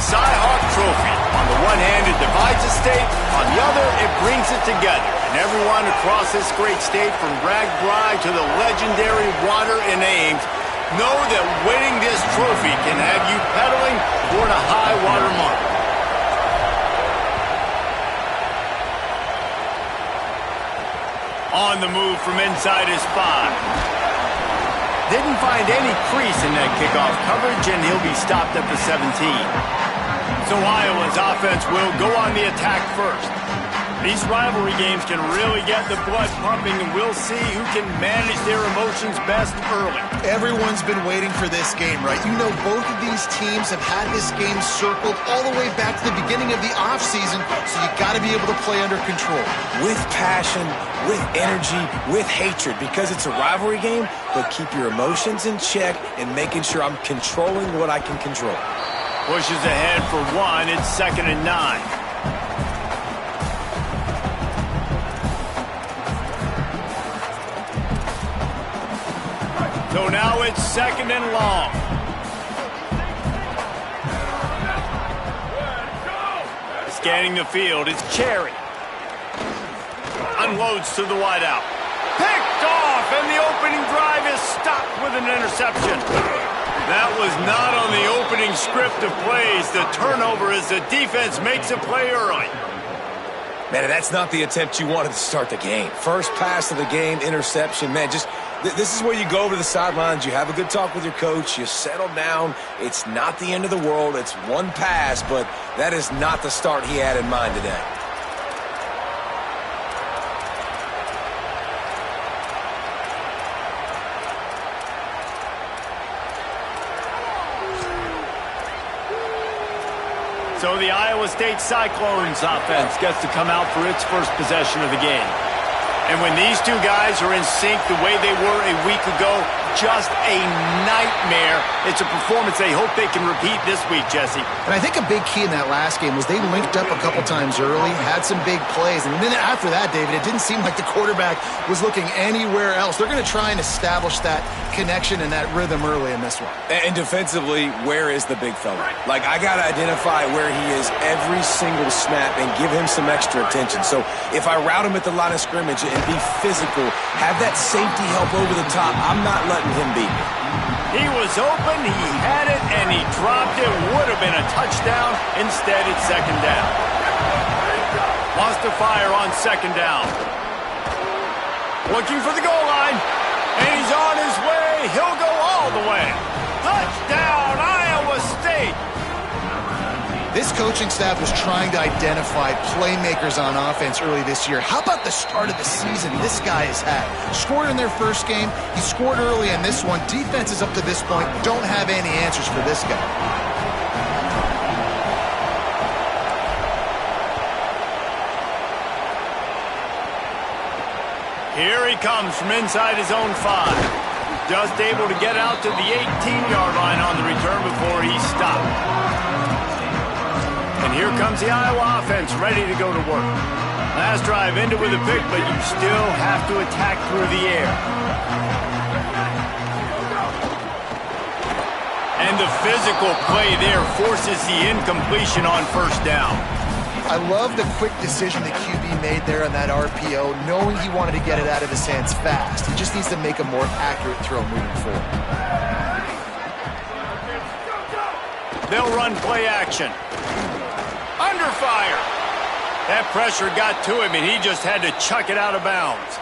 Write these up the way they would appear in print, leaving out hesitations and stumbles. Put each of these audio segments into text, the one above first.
Cy-Hawk Trophy. On the one hand, it divides the state. On the other, it brings it together. And everyone across this great state, from Bragg Braga to the legendary Water in Ames, know that winning this trophy can have you pedaling toward a high water mark. On the move from inside his 5. Didn't find any crease in that kickoff coverage, and he'll be stopped at the 17. So Iowa's offense will go on the attack first. These rivalry games can really get the blood pumping, and we'll see who can manage their emotions best early. Everyone's been waiting for this game, right? You know, both of these teams have had this game circled all the way back to the beginning of the offseason, so you got to be able to play under control. With passion, with energy, with hatred, because it's a rivalry game, but keep your emotions in check and making sure I'm controlling what I can control. Pushes ahead for 1. It's 2nd and 9. So now it's 2nd and long. Scanning the field, it's Cherry. Unloads to the wideout. Picked off, and the opening drive is stopped with an interception. That was not on the opening script of plays. The turnover as the defense makes a play early. Man, that's not the attempt you wanted to start the game. First pass of the game, interception. Man, just this is where you go over the sidelines. You have a good talk with your coach. You settle down. It's not the end of the world. It's one pass, but that is not the start he had in mind today. So the Iowa State Cyclones offense gets to come out for its first possession of the game. And when these two guys are in sync the way they were a week ago, just a nightmare. It's a performance they hope they can repeat this week, Jesse. And I think a big key in that last game was they linked up a couple times early, had some big plays, and then after that, David, it didn't seem like the quarterback was looking anywhere else. They're going to try and establish that connection and that rhythm early in this one. And defensively, where is the big fella? Like, I got to identify where he is every single snap and give him some extra attention. So if I route him at the line of scrimmage and be physical, have that safety help over the top, I'm not letting him beat me. He was open, he had it, and he dropped it. Would have been a touchdown. Instead, it's 2nd down. Wants to fire on 2nd down. Looking for the goal line. And he's on his way. He'll go all the way. Touchdown, Iowa State. This coaching staff was trying to identify playmakers on offense early this year. How about the start of the season this guy has had? Scored in their first game. He scored early in this one. Defenses up to this point don't have any answers for this guy. Here he comes from inside his own 5. Just able to get out to the 18-yard line on the return before he stopped. And here comes the Iowa offense ready to go to work. Last drive ended with a pick, but you still have to attack through the air. And the physical play there forces the incompletion on 1st down. I love the quick decision the QB made there on that RPO, knowing he wanted to get it out of his hands fast. He just needs to make a more accurate throw moving forward. They'll run play action. Under fire. That pressure got to him, and he just had to chuck it out of bounds.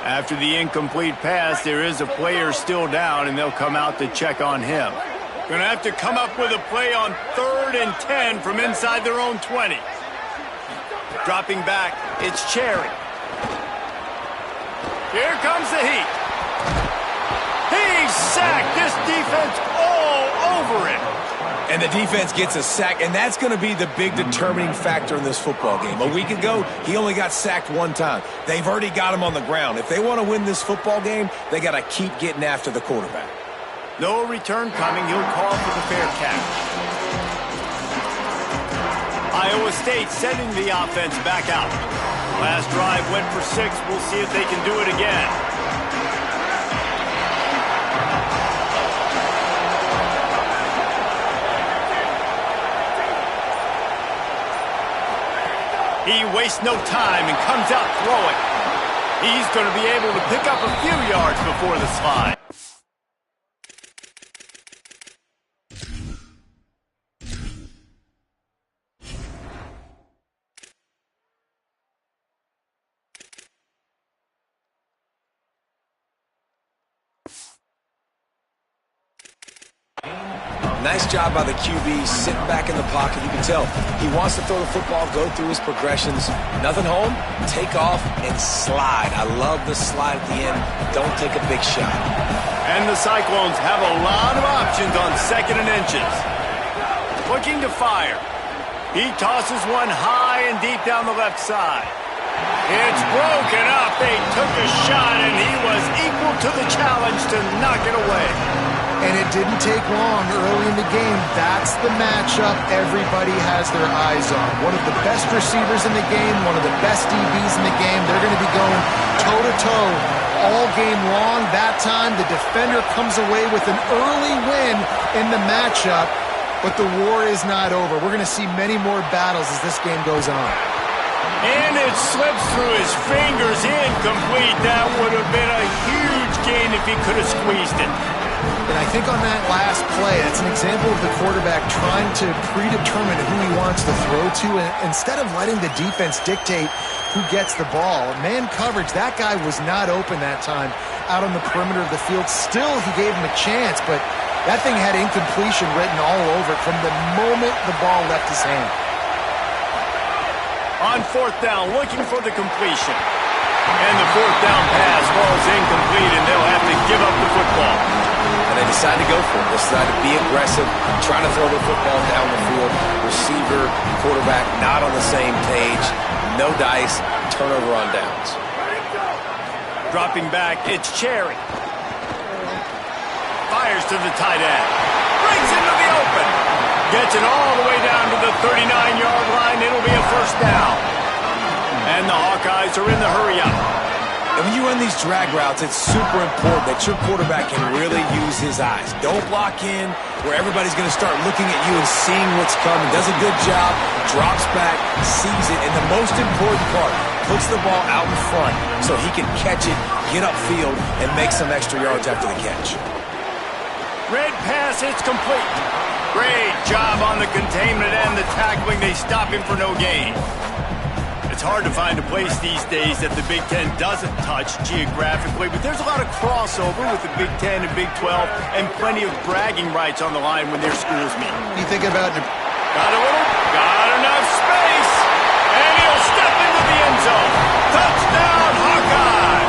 After the incomplete pass, there is a player still down, and they'll come out to check on him. Going to have to come up with a play on 3rd and 10 from inside their own 20. Dropping back, it's Cherry. Here comes the heat. He's sacked. This defense all over it. And the defense gets a sack, and that's going to be the big determining factor in this football game. A week ago, he only got sacked 1 time. They've already got him on the ground. If they want to win this football game, they got to keep getting after the quarterback. No return coming. He'll call for the fair catch. Iowa State sending the offense back out. Last drive went for 6. We'll see if they can do it again. He wastes no time and comes out throwing. He's going to be able to pick up a few yards before the slide. Nice job by the QB, sitting back in the pocket. You can tell he wants to throw the football, go through his progressions. Nothing home, take off, and slide. I love the slide at the end. Don't take a big shot. And the Cyclones have a lot of options on 2nd and inches. Looking to fire. He tosses one high and deep down the left side. It's broken up. They took a shot, and he was equal to the challenge to knock it away. And it didn't take long early in the game. That's the matchup everybody has their eyes on. One of the best receivers in the game, one of the best DBs in the game. They're going to be going toe-to-toe all game long. That time, the defender comes away with an early win in the matchup, but the war is not over. We're going to see many more battles as this game goes on. And it slips through his fingers, incomplete. That would have been a huge gain if he could have squeezed it. And I think on that last play, it's an example of the quarterback trying to predetermine who he wants to throw to, and instead of letting the defense dictate who gets the ball. Man coverage, that guy was not open that time out on the perimeter of the field. Still, he gave him a chance, but that thing had incompletion written all over it from the moment the ball left his hand. On 4th down, looking for the completion. And the 4th down pass falls incomplete, and they'll have to give up the football. And they decide to go for it. They decide to be aggressive, trying to throw the football down the field. Receiver, quarterback, not on the same page. No dice, turnover on downs. Dropping back, it's Cherry. Fires to the tight end. Brings into the open. Gets it all the way down to the 39-yard line. It'll be a 1st down. And the Hawkeyes are in the hurry-up. And when you run these drag routes, it's super important that your quarterback can really use his eyes. Don't block in where everybody's going to start looking at you and seeing what's coming. Does a good job, drops back, sees it, and the most important part, puts the ball out in front so he can catch it, get upfield, and make some extra yards after the catch. Red pass, it's complete. Great job on the containment and the tackling. They stop him for no gain. It's hard to find a place these days that the Big Ten doesn't touch geographically, but there's a lot of crossover with the Big Ten and Big 12 and plenty of bragging rights on the line when their schools meet. You think about it. Got enough space, and he'll step into the end zone. Touchdown, Hawkeye!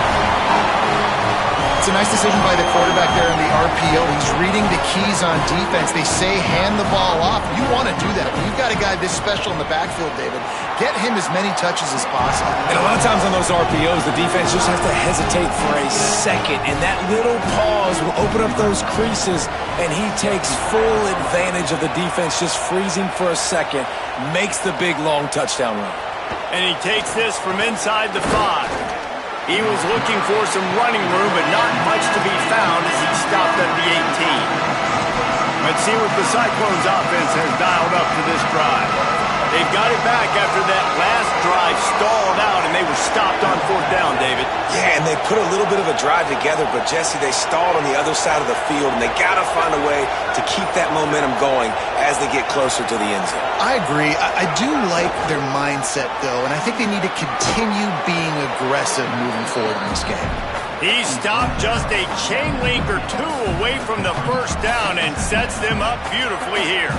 It's a nice decision by the quarterback there in the RPO. He's reading the keys on defense. They say hand the ball off. You want to do that. When you've got a guy this special in the backfield, David, get him as many touches as possible. And a lot of times on those RPOs, the defense just has to hesitate for a second, and that little pause will open up those creases, and he takes full advantage of the defense just freezing for a second, makes the big, long touchdown run. And he takes this from inside the 5. He was looking for some running room, but not much to be found as he stopped at the 18. Let's see what the Cyclones offense has dialed up for this drive. They've got it back after that last drive stalled out, and they were stopped on 4th down, David. Yeah, and they put a little bit of a drive together, but, Jesse, they stalled on the other side of the field, and they got to find a way to keep that momentum going as they get closer to the end zone. I agree. I do like their mindset, though, and I think they need to continue being aggressive moving forward in this game. He stopped just a chain link or two away from the 1st down and sets them up beautifully here.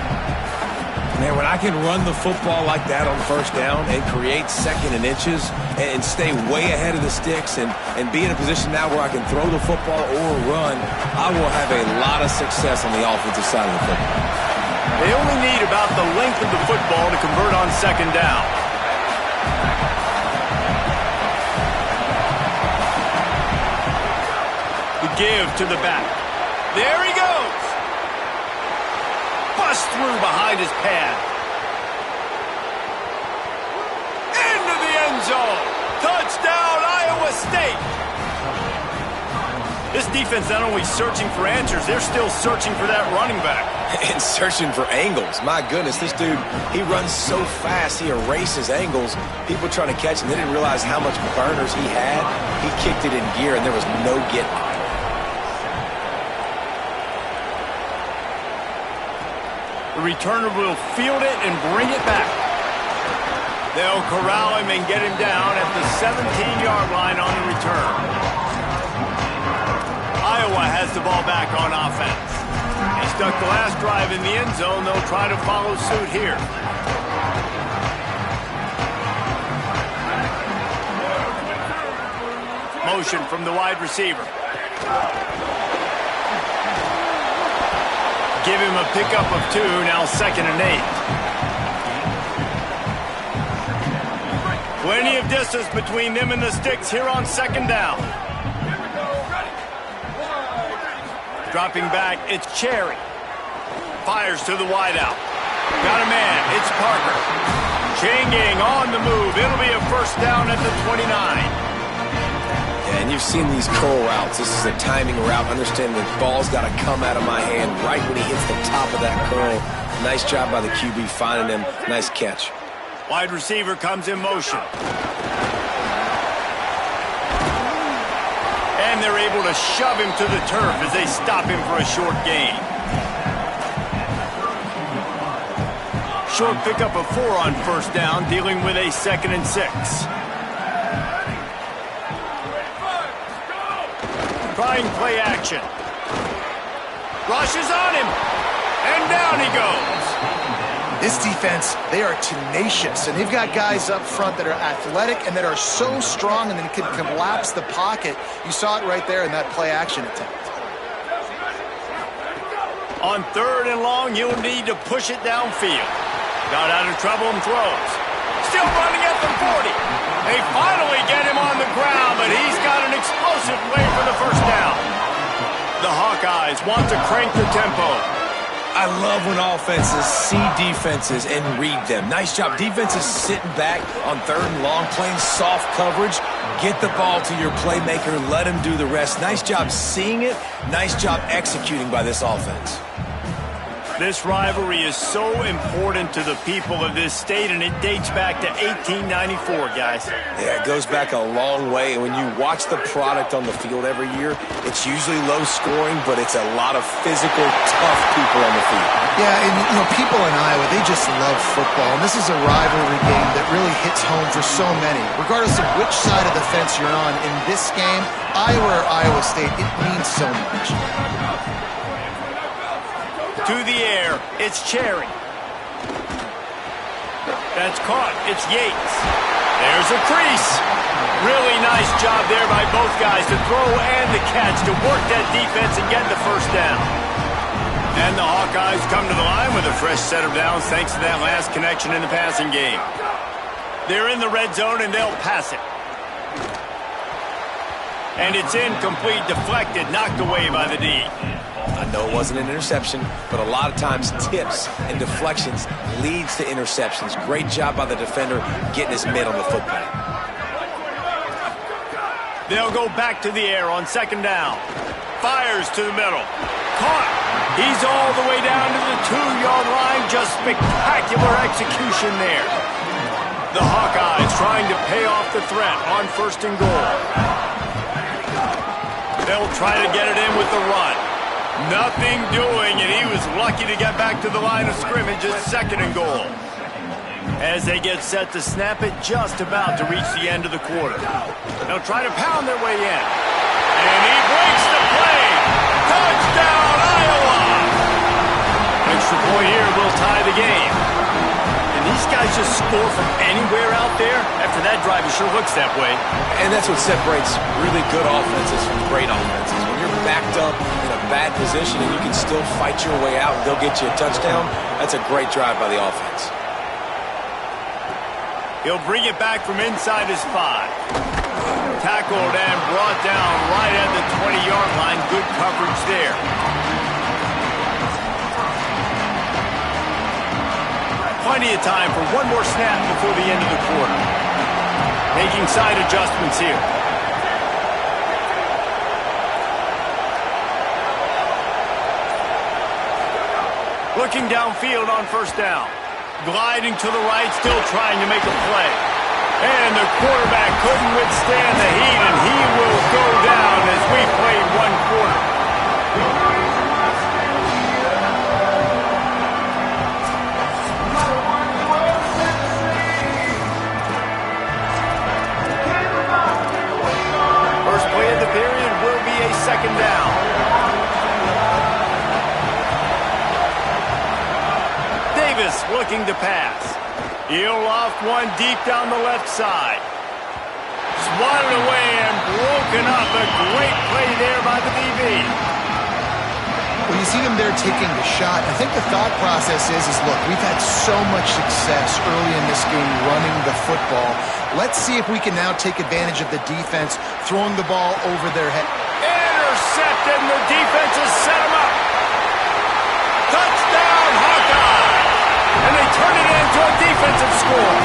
Man, when I can run the football like that on 1st down and create 2nd and inches and stay way ahead of the sticks and be in a position now where I can throw the football or run, I will have a lot of success on the offensive side of the football. They only need about the length of the football to convert on 2nd down. The give to the back. There he goes. Bust through behind his pad. Into the end zone. Touchdown, Iowa State. This This defense not only searching for answers, they're still searching for that running back. And searching for angles. My goodness, this dude, he runs so fast, he erases angles. People trying to catch him, they didn't realize how much burners he had. He kicked it in gear, and there was no getting it. The returner will field it and bring it back. They'll corral him and get him down at the 17-yard line on the return. Iowa has the ball back on offense. They stuck the last drive in the end zone. They'll try to follow suit here. Motion from the wide receiver. Give him a pickup of 2, now 2nd and 8. Plenty of distance between them and the sticks here on 2nd down. Dropping back, it's Cherry. Fires to the wideout. Got a man, it's Parker. Changing on the move. It'll be a 1st down at the 29. And you've seen these curl routes. This is a timing route. Understand the ball's got to come out of my hand right when he hits the top of that curl. Nice job by the QB finding him. Nice catch. Wide receiver comes in motion. And they're able to shove him to the turf as they stop him for a short gain. Short pickup of 4 on 1st down, dealing with a 2nd and 6. Trying play action. Rushes on him. And down he goes. This defense, they are tenacious, and they've got guys up front that are athletic and that are so strong and that can collapse the pocket. You saw it right there in that play action attempt. On 3rd and long, you'll need to push it downfield. Got out of trouble and throws. Still running at the 40. They finally get him on the ground, but he's got an explosive play for the 1st down. The Hawkeyes want to crank the tempo. I love when offenses see defenses and read them. Nice job. Defenses sitting back on 3rd and long, playing soft coverage. Get the ball to your playmaker. Let him do the rest. Nice job seeing it. Nice job executing by this offense. This rivalry is so important to the people of this state, and it dates back to 1894, guys. Yeah, it goes back a long way, and when you watch the product on the field every year, it's usually low scoring, but it's a lot of physical, tough people on the field. Yeah, and people in Iowa, they just love football, and this is a rivalry game that really hits home for so many. Regardless of which side of the fence you're on in this game, Iowa or Iowa State, it means so much. To the air, it's Cherry. That's caught, it's Yates. There's a crease. Really nice job there by both guys to throw and the catch to work that defense and get the 1st down. And the Hawkeyes come to the line with a fresh set of downs thanks to that last connection in the passing game. They're in the red zone and they'll pass it. And it's incomplete, deflected, knocked away by the D. I know it wasn't an interception, but a lot of times tips and deflections leads to interceptions. Great job by the defender getting his mitt on the football. They'll go back to the air on 2nd down. Fires to the middle. Caught. He's all the way down to the 2-yard line. Just spectacular execution there. The Hawkeyes trying to pay off the threat on 1st and goal. They'll try to get it in with the run. Nothing doing, and he was lucky to get back to the line of scrimmage at 2nd and goal. As they get set to snap it, just about to reach the end of the quarter. They'll try to pound their way in. And he breaks the play. Touchdown, Iowa! Extra point here will tie the game. And these guys just score from anywhere out there. After that drive, it sure looks that way. And that's what separates really good offenses from great offenses. When you're backed up in a bad position and you can still fight your way out and they'll get you a touchdown, that's a great drive by the offense. He'll bring it back from inside his 5. Tackled and brought down right at the 20-yard line. Good coverage there. Plenty of time for one more snap before the end of the quarter. Making side adjustments here. Looking downfield on first down. Gliding to the right, still trying to make a play. And the quarterback couldn't withstand the heat, and he will go down as we played one quarter. First play of the period will be a second down. Davis looking to pass. He'll loft one deep down the left side. Swatted away and broken up. A great play there by the DB. Well, you see him there taking the shot. I think the thought process is look, we've had so much success early in this game running the football. Let's see if we can now take advantage of the defense throwing the ball over their head. Intercepted, and the defense has set him up. Touchdown, Hawkeye! And they turn it into a defensive score.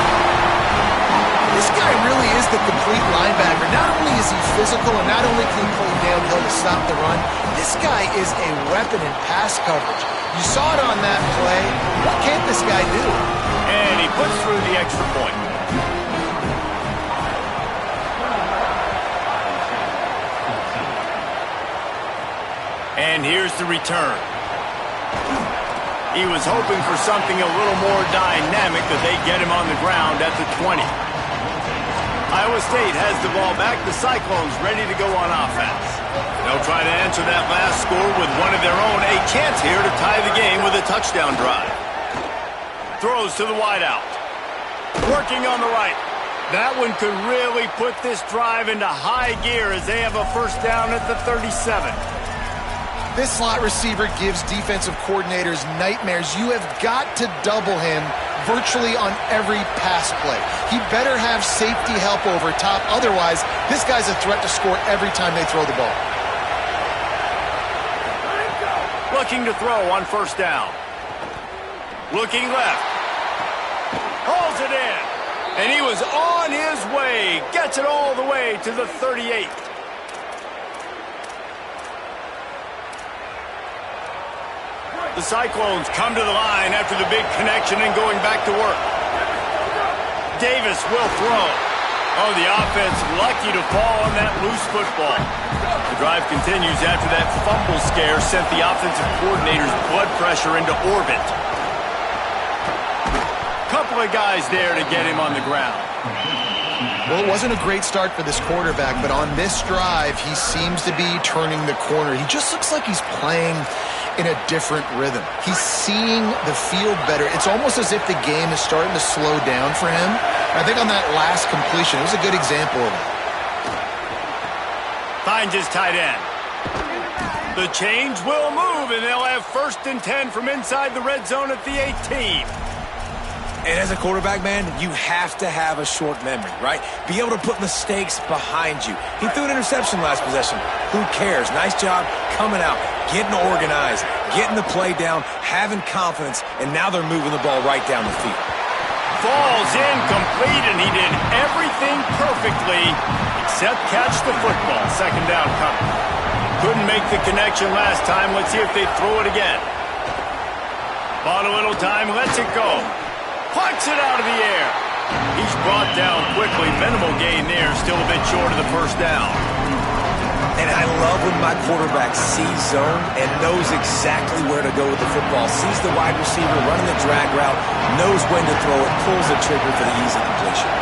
This guy really is the complete linebacker. Not only is he physical and not only can he play downhill to stop the run, this guy is a weapon in pass coverage. You saw it on that play. What can't this guy do? And he puts through the extra point. And here's the return. He was hoping for something a little more dynamic, but they get him on the ground at the 20. Iowa State has the ball back. The Cyclones ready to go on offense. They'll try to answer that last score with one of their own. A chance here to tie the game with a touchdown drive. Throws to the wideout. Working on the right. That one could really put this drive into high gear as they have a first down at the 37. This slot receiver gives defensive coordinators nightmares. You have got to double him virtually on every pass play. He better have safety help over top. Otherwise, this guy's a threat to score every time they throw the ball. Looking to throw on first down. Looking left. Hauls it in. And he was on his way. Gets it all the way to the 38. The Cyclones come to the line after the big connection and going back to work. Davis will throw. Oh, the offense lucky to fall on that loose football. The drive continues after that fumble scare sent the offensive coordinator's blood pressure into orbit. Couple of guys there to get him on the ground. Well, it wasn't a great start for this quarterback, but on this drive, he seems to be turning the corner. He just looks like he's playing in a different rhythm. He's seeing the field better. It's almost as if the game is starting to slow down for him. I think on that last completion, it was a good example of it. Finds his tight end. The change will move, and they'll have 1st and 10 from inside the red zone at the 18. And as a quarterback, man, you have to have a short memory, right? Be able to put mistakes behind you. He threw an interception last possession. Who cares? Nice job coming out, getting organized, getting the play down, having confidence, and now they're moving the ball right down the field. Falls incomplete, and he did everything perfectly except catch the football. Second down coming. Couldn't make the connection last time. Let's see if they throw it again. Bought a little time, lets it go. Plucks it out of the air. He's brought down quickly. Minimal gain there. Still a bit short of the first down. And I love when my quarterback sees zone and knows exactly where to go with the football. Sees the wide receiver running the drag route, knows when to throw it, pulls the trigger for the easy completion.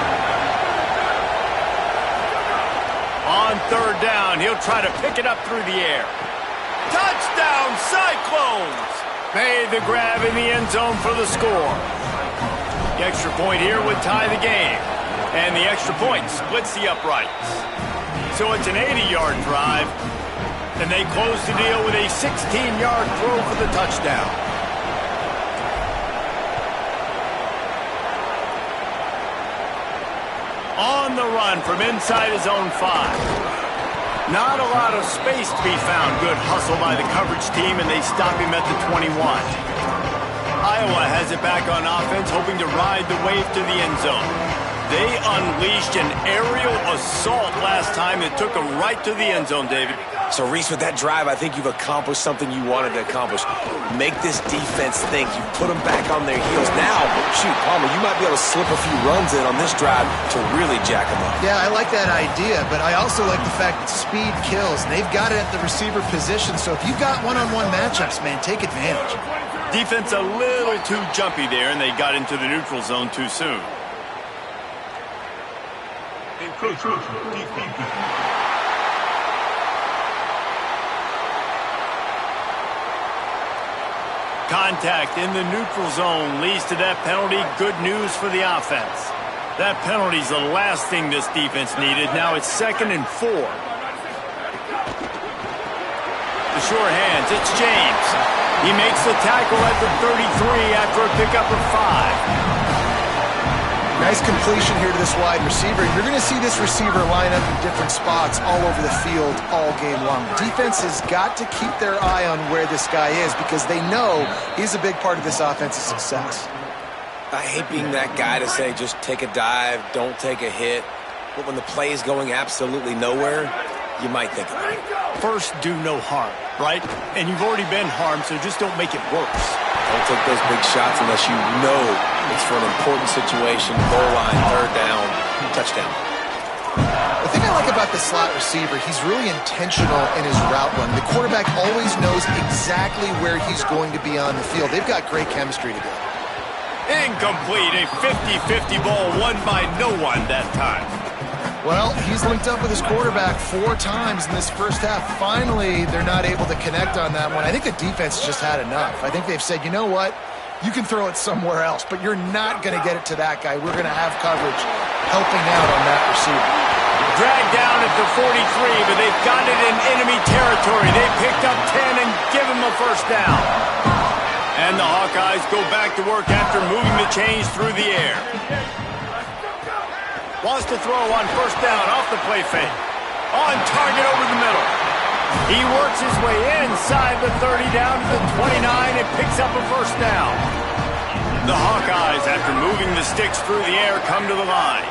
On third down, he'll try to pick it up through the air. Touchdown, Cyclones! Made the grab in the end zone for the score. The extra point here would tie the game. And the extra point splits the uprights. So it's an 80-yard drive. And they close the deal with a 16-yard throw for the touchdown. On the run from inside his own 5. Not a lot of space to be found. Good hustle by the coverage team, and they stop him at the 21. Iowa has it back on offense, hoping to ride the wave to the end zone. They unleashed an aerial assault last time that took them right to the end zone, David. So, Reese, with that drive, I think you've accomplished something you wanted to accomplish. Make this defense think. You put them back on their heels. Now, shoot, Palmer, you might be able to slip a few runs in on this drive to really jack them up. Yeah, I like that idea, but I also like the fact that speed kills, and they've got it at the receiver position. So if you've got one-on-one matchups, man, take advantage. Defense a little too jumpy there, and they got into the neutral zone too soon. Contact in the neutral zone leads to that penalty. Good news for the offense. That penalty's the last thing this defense needed. Now it's 2nd and 4. The sure hands, it's James. He makes the tackle at the 33 after a pickup of 5. Nice completion here to this wide receiver. You're going to see this receiver line up in different spots all over the field all game long. Defense has got to keep their eye on where this guy is because they know he's a big part of this offense's success. I hate being that guy to say just take a dive, don't take a hit. But when the play is going absolutely nowhere, you might think of it. First, do no harm, right? And you've already been harmed, so just don't make it worse. Don't take those big shots unless you know it's for an important situation, goal line, 3rd down, touchdown. The thing I like about the slot receiver, he's really intentional in his route run. The quarterback always knows exactly where he's going to be on the field. They've got great chemistry together. Incomplete, a 50-50 ball won by no one that time. Well, he's linked up with his quarterback 4 times in this first half. Finally, they're not able to connect on that one. I think the defense just had enough. I think they've said, you know what? You can throw it somewhere else, but you're not going to get it to that guy. We're going to have coverage helping out on that receiver. Dragged down at the 43, but they've got it in enemy territory. They picked up 10 and give him a first down. And the Hawkeyes go back to work after moving the chains through the air. Wants to throw on first down off the play fake. On target over the middle. He works his way inside the 30 down to the 29 and picks up a first down. The Hawkeyes, after moving the sticks through the air, come to the line.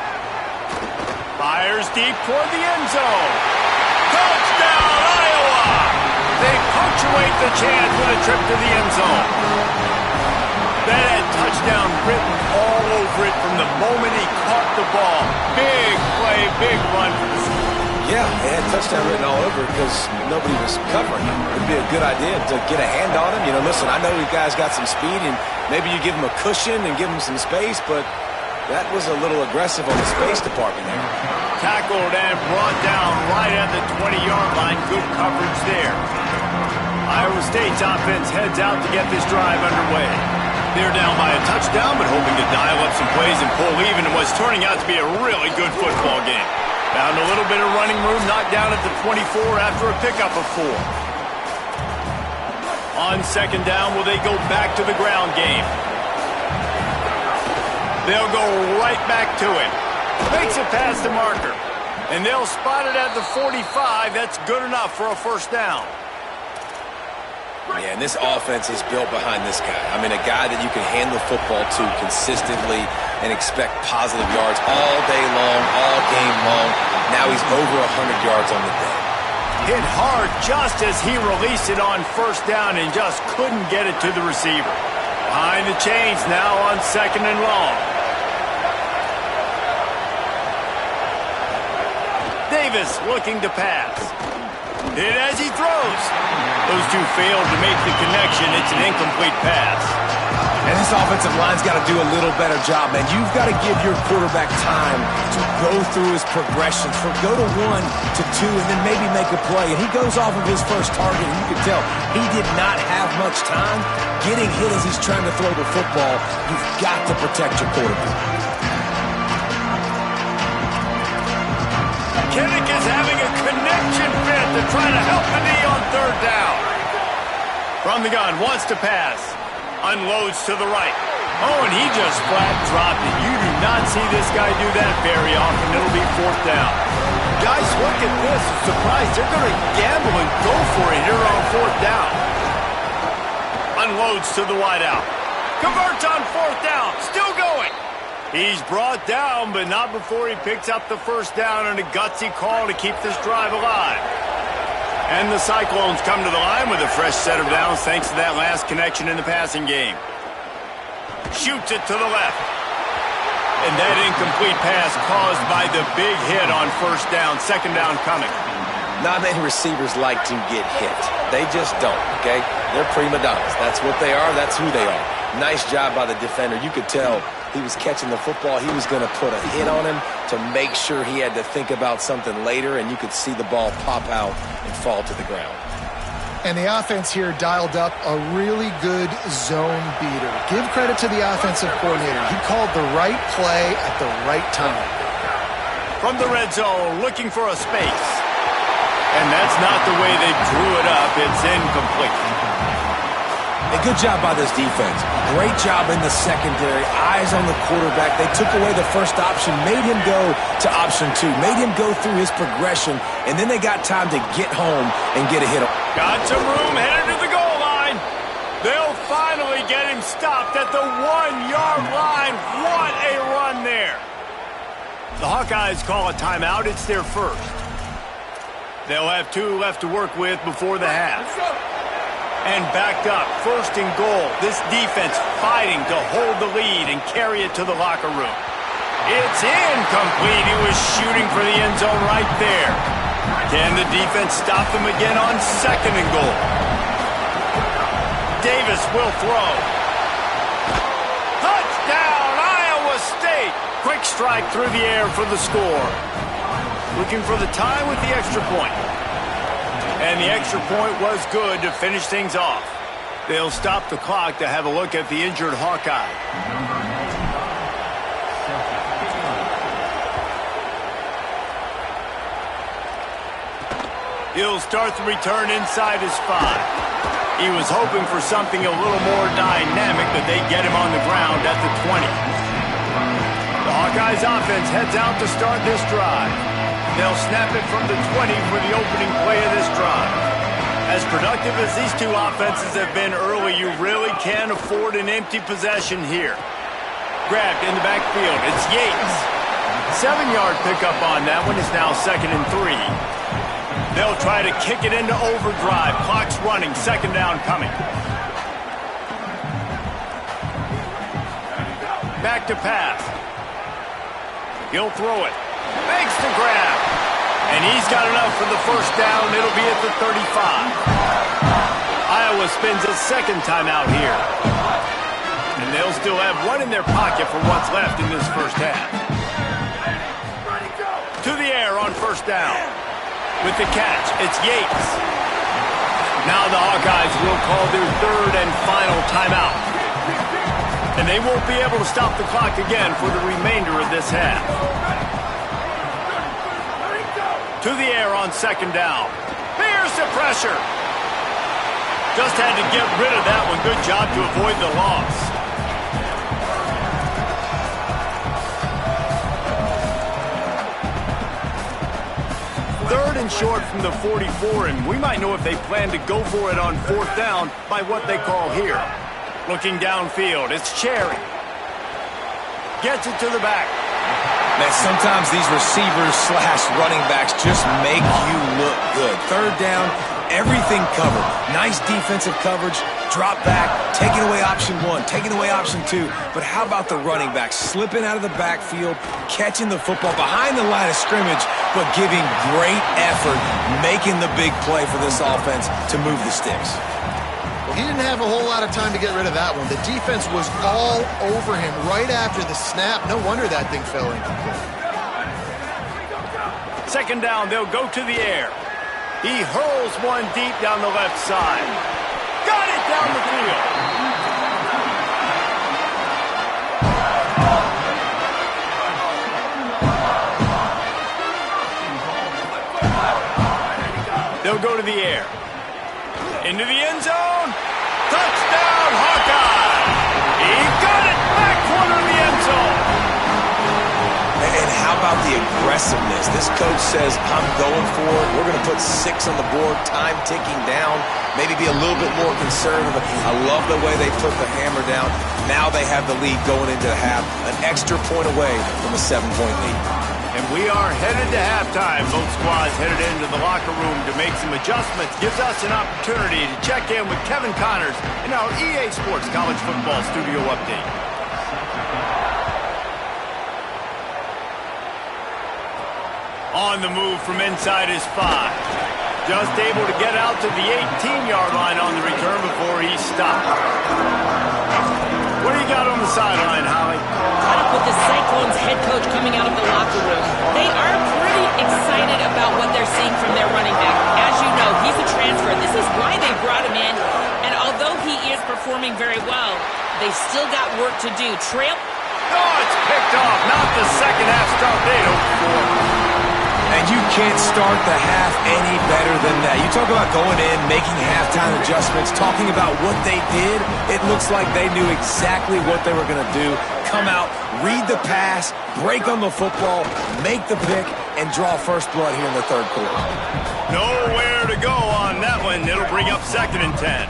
Fires deep toward the end zone. Touchdown, Iowa! They punctuate the chance with a trip to the end zone. That had touchdown written all over it from the moment he caught the ball. Big play, big run. Yeah, they had touchdown written all over it because nobody was covering him. It would be a good idea to get a hand on him. You know, listen, I know you guys got some speed, and maybe you give him a cushion and give him some space, but that was a little aggressive on the space department there. Tackled and brought down right at the 20-yard line. Good coverage there. Iowa State's offense heads out to get this drive underway. They're down by a touchdown, but hoping to dial up some plays and pull even in what's turning out to be a really good football game. Found a little bit of running room, knocked down at the 24 after a pickup of 4. On 2nd down, will they go back to the ground game? They'll go right back to him. Makes it past the marker. And they'll spot it at the 45. That's good enough for a first down. Yeah, and this offense is built behind this guy. I mean, a guy that you can hand the football to consistently and expect positive yards all day long, all game long. Now he's over 100 yards on the day. Hit hard just as he released it on first down and just couldn't get it to the receiver. Behind the chains now on 2nd and long. Davis looking to pass. Hit as he throws. Those two failed to make the connection. It's an incomplete pass. And this offensive line's got to do a little better job, man. You've got to give your quarterback time to go through his progressions. Go to 1 to 2 and then maybe make a play. And he goes off of his first target, and you can tell he did not have much time. Getting hit as he's trying to throw the football, you've got to protect your quarterback. Kinnick is having a connection fit to try to help the knee on 3rd down. From the gun, wants to pass. Unloads to the right. Oh, and he just flat dropped it. You do not see this guy do that very often. It'll be 4th down. Guys, look at this. I'm surprised they're going to gamble and go for it here on 4th down. Unloads to the wideout. Converts on 4th down. Still going. He's brought down, but not before he picks up the first down and a gutsy call to keep this drive alive. And the Cyclones come to the line with a fresh set of downs thanks to that last connection in the passing game. Shoots it to the left. And that incomplete pass caused by the big hit on first down. Second down coming. Not many receivers like to get hit. They just don't, okay? They're prima donnas. That's what they are. That's who they are. Nice job by the defender. You could tell he was catching the football. He was going to put a hit on him to make sure he had to think about something later, and you could see the ball pop out and fall to the ground. And the offense here dialed up a really good zone beater. Give credit to the offensive coordinator. He called the right play at the right time. From the red zone, looking for a space. And that's not the way they drew it up. It's incomplete. A good job by this defense. Great job in the secondary. Eyes on the quarterback. They took away the first option, made him go to option 2, made him go through his progression, and then they got time to get home and get a hit. Got some room headed to the goal line. They'll finally get him stopped at the 1-yard line. What a run there. The Hawkeyes call a timeout. It's their first. They'll have 2 left to work with before the half. And backed up, first and goal. This defense fighting to hold the lead and carry it to the locker room. It's incomplete. He was shooting for the end zone right there. Can the defense stop them again on second and goal? Davis will throw. Touchdown, Iowa State. Quick strike through the air for the score. Looking for the tie with the extra point. And the extra point was good to finish things off. They'll stop the clock to have a look at the injured Hawkeye. He'll start the return inside his 5. He was hoping for something a little more dynamic, but they get him on the ground at the 20. The Hawkeyes offense heads out to start this drive. They'll snap it from the 20 for the opening play of this drive. As productive as these two offenses have been early, you really can't afford an empty possession here. Grabbed in the backfield. It's Yates. 7-yard pickup on that one. Is now 2nd and 3. They'll try to kick it into overdrive. Clock's running. Second down coming. Back to pass. He'll throw it. Makes the grab. And he's got enough for the first down. It'll be at the 35. Iowa spends a second timeout here. And they'll still have one in their pocket for what's left in this first half. To the air on first down. With the catch, it's Yates. Now the Hawkeyes will call their third and final timeout. And they won't be able to stop the clock again for the remainder of this half. To the air on second down. Here's the pressure. Just had to get rid of that one. Good job to avoid the loss. Third and short from the 44, and we might know if they plan to go for it on fourth down by what they call here. Looking downfield, it's Cherry. Gets it to the back. Man, sometimes these receivers / running backs just make you look good. Third down, everything covered. Nice defensive coverage, drop back, taking away option 1, taking away option 2. But how about the running back slipping out of the backfield, catching the football behind the line of scrimmage, but giving great effort, making the big play for this offense to move the sticks. Well, he didn't have a whole lot of time to get rid of that one. The defense was all over him right after the snap. No wonder that thing fell incomplete. Second down, they'll go to the air. He hurls one deep down the left side. Got it down the field. They'll go to the air. Into the end zone. Touchdown, Hawkeye. He got it back corner of the end zone. And how about the aggressiveness? This coach says, I'm going for it. We're going to put 6 on the board, time ticking down, maybe be a little bit more conservative. I love the way they put the hammer down. Now they have the lead going into the half, an extra point away from a 7-point lead. And we are headed to halftime. Both squads headed into the locker room to make some adjustments. Gives us an opportunity to check in with Kevin Connors in our EA Sports College Football Studio Update. On the move from inside his 5. Just able to get out to the 18-yard line on the return before he stopped. What do you got on the sideline, Holly? Caught up with the Cyclones head coach coming out of the locker room. They are pretty excited about what they're seeing from their running back. As you know, he's a transfer. This is why they brought him in. And although he is performing very well, they still got work to do. Trail. Oh, it's picked off. Not the second half start they hoped for. And you can't start the half any better than that. You talk about going in, making halftime adjustments, talking about what they did. It looks like they knew exactly what they were going to do. Come out, read the pass, break on the football, make the pick, and draw first blood here in the third quarter. Nowhere to go on that one. It'll bring up 2nd and 10.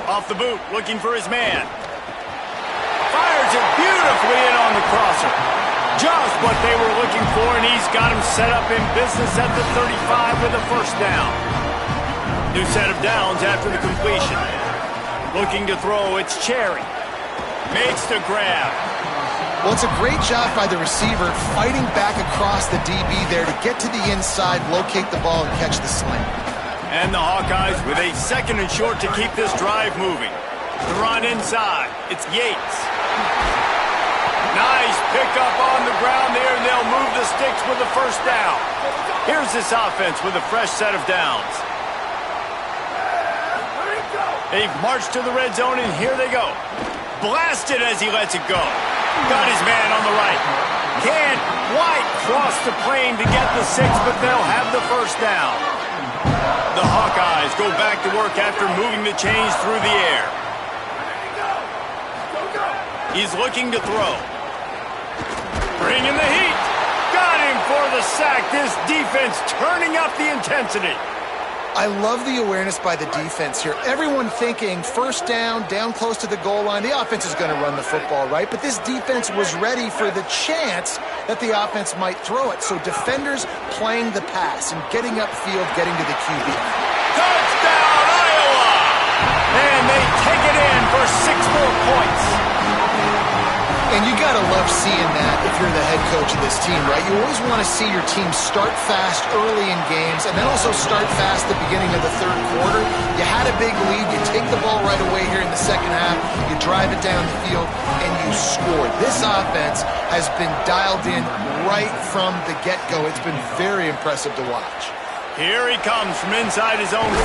Off the boot, looking for his man. Fires it beautifully in on the crosser. Just what they were looking for, and he's got him set up in business at the 35 with a first down. New set of downs after the completion. Looking to throw, it's Cherry. Makes the grab. Well, it's a great job by the receiver fighting back across the DB there to get to the inside, locate the ball, and catch the slant. And the Hawkeyes with a 2nd and short to keep this drive moving. The run inside. It's Yates. Nice pickup on the ground there, and they'll move the sticks with the first down. Here's this offense with a fresh set of downs. They've marched to the red zone, and here they go. Blasted as he lets it go. Got his man on the right. Can't quite cross the plane to get the 6, but they'll have the first down. The Hawkeyes go back to work after moving the chains through the air. He's looking to throw. Bringing the heat. Got him for the sack. This defense turning up the intensity. I love the awareness by the defense here. Everyone thinking first down, down close to the goal line. The offense is going to run the football, right? But this defense was ready for the chance that the offense might throw it. So defenders playing the pass and getting upfield, getting to the QB. Touchdown, Iowa! And they take it in for 6 more points. And you got to love seeing that if you're the head coach of this team, right? You always want to see your team start fast early in games and then also start fast at the beginning of the third quarter. You had a big lead. You take the ball right away here in the second half. You drive it down the field, and you score. This offense has been dialed in right from the get-go. It's been very impressive to watch. Here he comes from inside his own 5.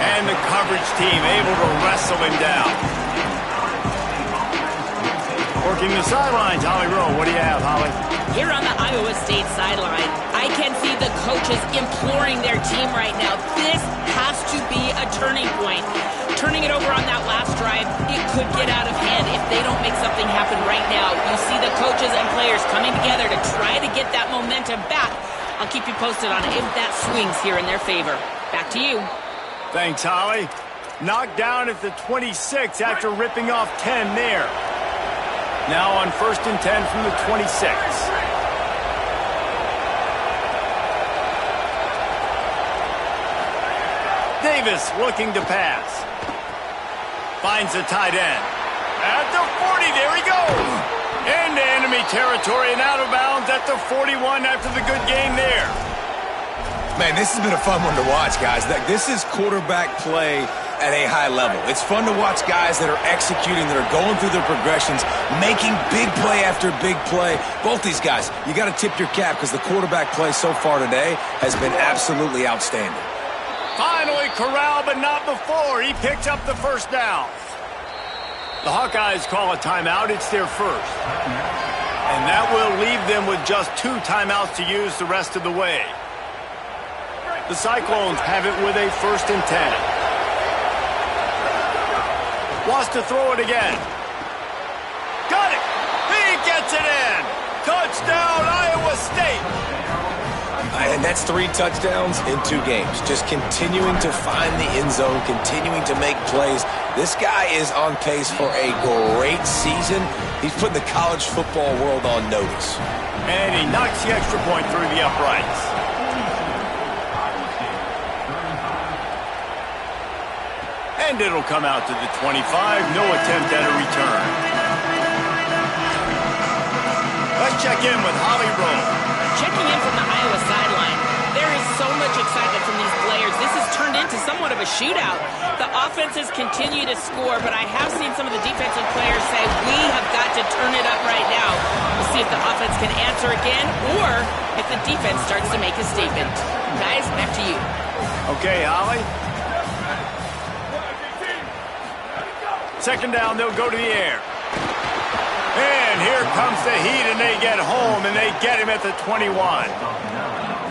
And the coverage team able to wrestle him down. Working the sidelines, Holly Rowe. What do you have, Holly? Here on the Iowa State sideline, I can see the coaches imploring their team right now. This has to be a turning point. Turning it over on that last drive, it could get out of hand if they don't make something happen right now. You see the coaches and players coming together to try to get that momentum back. I'll keep you posted on if that swings here in their favor. Back to you. Thanks, Holly. Knocked down at the 26 after ripping off 10 there. Now on 1st and 10 from the 26. Davis looking to pass. Finds the tight end. At the 40, there he goes. Into enemy territory and out of bounds at the 41 after the good game there. Man, this has been a fun one to watch, guys. This is quarterback play at a high level. It's fun to watch guys that are executing, that are going through their progressions, making big play after big play. Both these guys, you got to tip your cap because the quarterback play so far today has been absolutely outstanding. Finally corralled, but not before. He picks up the first down. The Hawkeyes call a timeout. It's their first. And that will leave them with just 2 timeouts to use the rest of the way. The Cyclones have it with a 1st and 10. Wants to throw it again. Got it. He gets it in. Touchdown, Iowa State. And that's 3 touchdowns in 2 games. Just continuing to find the end zone, continuing to make plays. This guy is on pace for a great season. He's putting the college football world on notice. And he knocks the extra point through the uprights. And it'll come out to the 25. No attempt at a return. Let's check in with Holly Rowe. Checking in from the Iowa sideline. There is so much excitement from these players. This has turned into somewhat of a shootout. The offenses continue to score, but I have seen some of the defensive players say, we have got to turn it up right now. We'll see if the offense can answer again or if the defense starts to make a statement. Guys, back to you. Okay, Holly. Second down, they'll go to the air. And here comes the heat, and they get home, and they get him at the 21.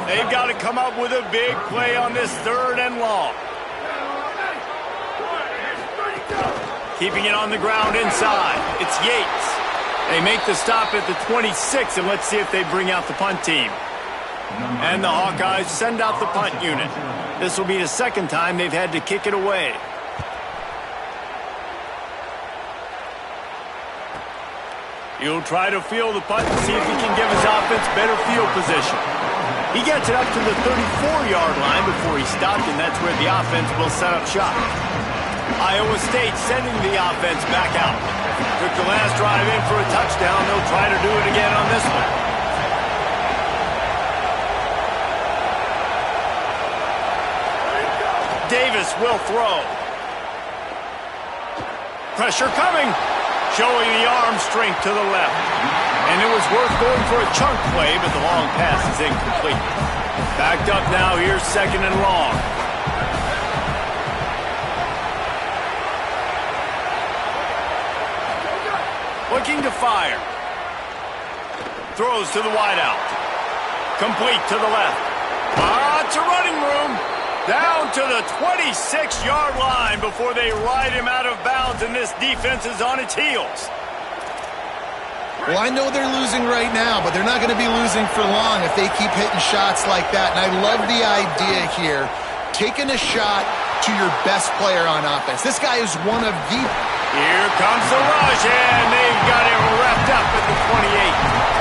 They've got to come up with a big play on this 3rd and long. Keeping it on the ground inside. It's Yates. They make the stop at the 26, and let's see if they bring out the punt team. And the Hawkeyes send out the punt unit. This will be the 2nd time they've had to kick it away. He'll try to field the punt and see if he can give his offense better field position. He gets it up to the 34-yard line before he stopped, and that's where the offense will set up shop. Iowa State sending the offense back out. Took the last drive in for a touchdown. They'll try to do it again on this one. Davis will throw. Pressure coming. Showing the arm strength to the left. And it was worth going for a chunk play, but the long pass is incomplete. Backed up now, here's 2nd and long. Looking to fire. Throws to the wideout. Complete to the left. Lots of running room. Down to the 26-yard line before they ride him out of bounds, and this defense is on its heels. Well, I know they're losing right now, but they're not going to be losing for long if they keep hitting shots like that. And I love the idea here, taking a shot to your best player on offense. This guy is one of the... Here comes the rush, and they've got him wrapped up at the 28.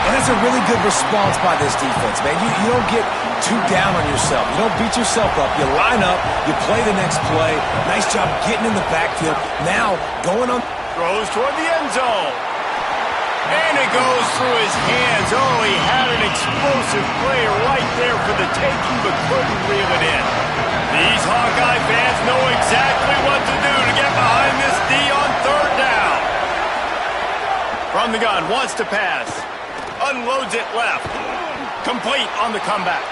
And that's a really good response by this defense, man. You don't get too down on yourself. You don't beat yourself up. You line up. You play the next play. Nice job getting in the backfield. Now, going on. Throws toward the end zone. And it goes through his hands. Oh, he had an explosive play right there for the taking, but couldn't reel it in. These Hawkeye fans know exactly what to do to get behind this D on 3rd down. From the gun, wants to pass. Unloads it left. Complete on the comeback.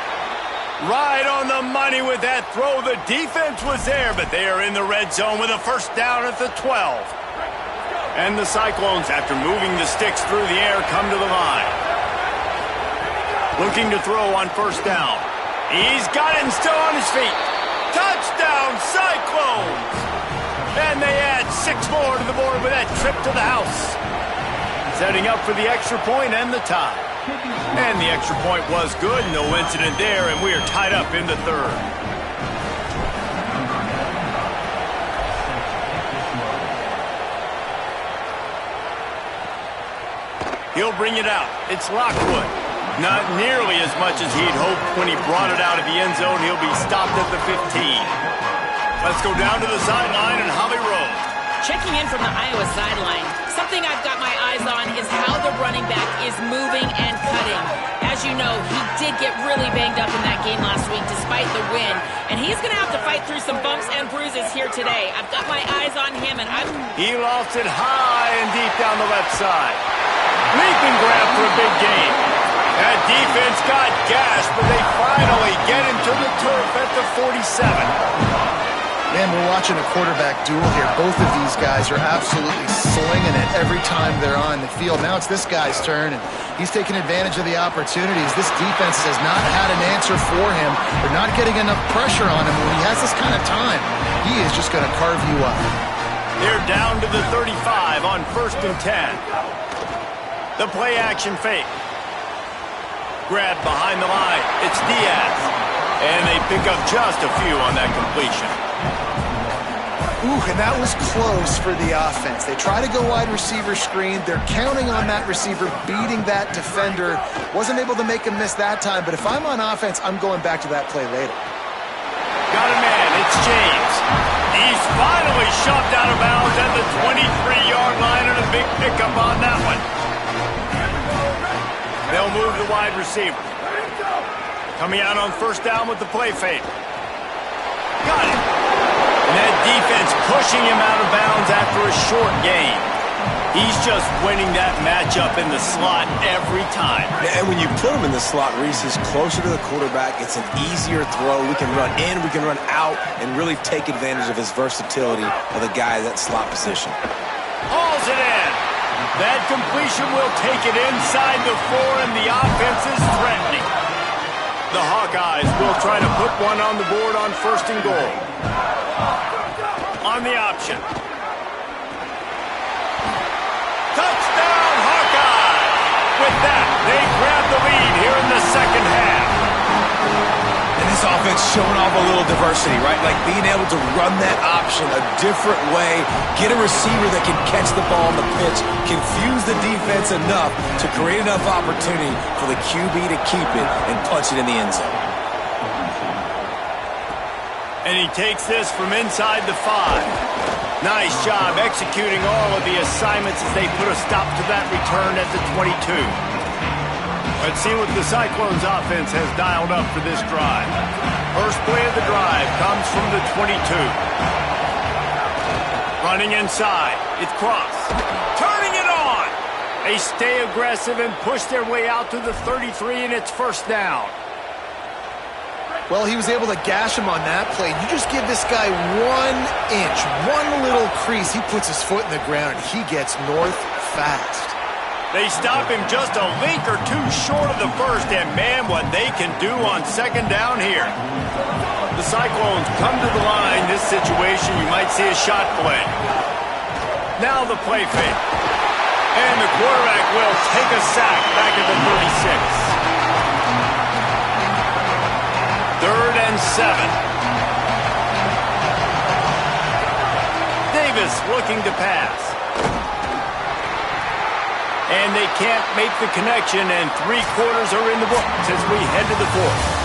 Right on the money with that throw. The defense was there, but they are in the red zone with a 1st down at the 12. And the Cyclones, after moving the sticks through the air, come to the line. Looking to throw on 1st down. He's got it and still on his feet. Touchdown, Cyclones! And they add 6 more to the board with that trip to the house. Setting up for the extra point and the tie. And the extra point was good. No incident there, and we are tied up in the 3rd. He'll bring it out. It's Lockwood. Not nearly as much as he'd hoped when he brought it out of the end zone. He'll be stopped at the 15. Let's go down to the sideline and Holly Rowe. Checking in from the Iowa sideline, something I've got my eyes on is how the running back is moving and cutting. As you know, he did get really banged up in that game last week despite the win, and he's going to have to fight through some bumps and bruises here today. I've got my eyes on him, and He lofts it high and deep down the left side. Leap and grab for a big gain. That defense got gashed, but they finally get him to the turf at the 47. Man, we're watching a quarterback duel here. Both of these guys are absolutely slinging it every time they're on the field. Now it's this guy's turn, and he's taking advantage of the opportunities. This defense has not had an answer for him. They're not getting enough pressure on him. When he has this kind of time, he is just going to carve you up. They're down to the 35 on 1st and 10. The play action fake. Grab behind the line. It's Diaz. And they pick up just a few on that completion. Ooh, and that was close for the offense. They try to go wide receiver screen. They're counting on that receiver beating that defender. Wasn't able to make him miss that time, but if I'm on offense, I'm going back to that play later. Got a man. It's James. He's finally shoved out of bounds at the 23-yard line, and a big pickup on that one. They'll move the wide receiver. Coming out on first down with the play fake. Got it. And that defense pushing him out of bounds after a short gain. He's just winning that matchup in the slot every time. And when you put him in the slot, Reese, is closer to the quarterback. It's an easier throw. We can run in, we can run out, and really take advantage of his versatility of the guy at that slot position. Hauls it in. That completion will take it inside the 4, and the offense is threatening. The Hawkeyes will try to put one on the board on first and goal. On the option. Touchdown, Hawkeyes! With that, they grab the lead here in the second half. And this offense showing off a little diversity, right? Like being able to run that option a different way, get a receiver that can catch the ball on the pitch, confuse the defense enough to create enough opportunity for the QB to keep it and punch it in the end zone. And he takes this from inside the 5. Nice job executing all of the assignments as they put a stop to that return at the 22. Let's see what the Cyclones offense has dialed up for this drive. First play of the drive comes from the 22. Running inside. It's Cross. Turning it on. They stay aggressive and push their way out to the 33, and it's first down. Well, he was able to gash him on that play. You just give this guy 1 inch, one little crease. He puts his foot in the ground. He gets north fast. They stop him just a link or two short of the first, and man, what they can do on second down here. The Cyclones come to the line. This situation, you might see a shot play. Now the play fake. And the quarterback will take a sack back at the 36. 3rd and 7. Davis looking to pass. And they can't make the connection, and 3 quarters are in the books as we head to the 4th.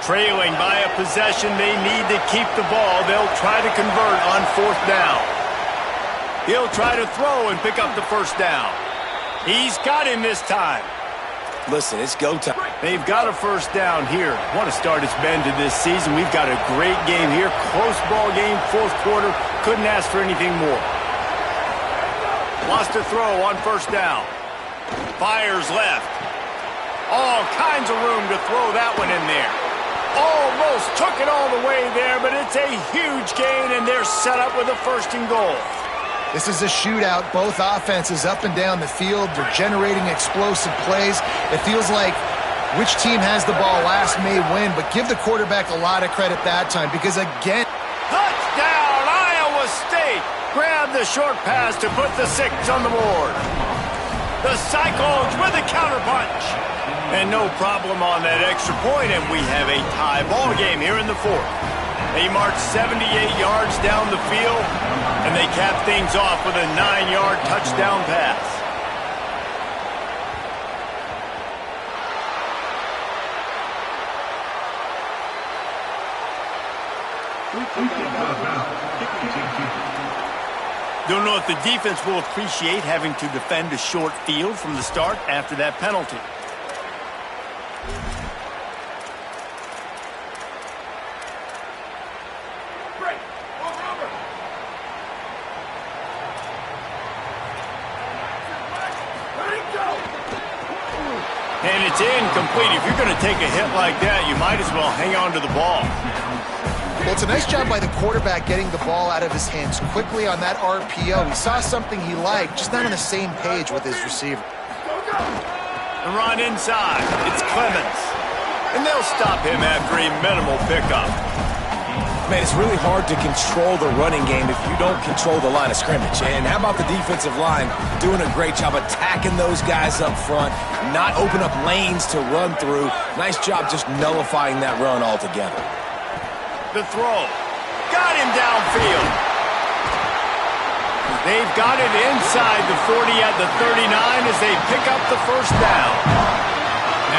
Trailing by a possession, they need to keep the ball. They'll try to convert on 4th down. He'll try to throw and pick up the first down. He's got him this time. Listen, it's go time. They've got a first down here. What a start it's been to this season. We've got a great game here. Close ball game, 4th quarter. Couldn't ask for anything more. Wants to throw on first down. Fires left. All kinds of room to throw that one in there. Almost took it all the way there, but it's a huge gain, and they're set up with a first and goal. This is a shootout. Both offenses up and down the field. They're generating explosive plays. It feels like which team has the ball last may win, but give the quarterback a lot of credit that time because, again... Touchdown, Iowa State! Grab the short pass to put the 6 on the board. The Cyclones with a counterpunch. And no problem on that extra point, and we have a tie ball game here in the 4th. They march 78 yards down the field, and they cap things off with a 9-yard touchdown pass. Don't know if the defense will appreciate having to defend a short field from the start after that penalty. And it's incomplete. If you're going to take a hit like that, you might as well hang on to the ball. Well, it's a nice job by the quarterback getting the ball out of his hands quickly on that RPO. He saw something he liked, just not on the same page with his receiver. The run inside. It's Clemens. And they'll stop him after a minimal pickup. Man, it's really hard to control the running game if you don't control the line of scrimmage. And how about the defensive line doing a great job attacking those guys up front, not open up lanes to run through. Nice job just nullifying that run altogether. The throw. Got him downfield. They've got it inside the 40 at the 39 as they pick up the first down.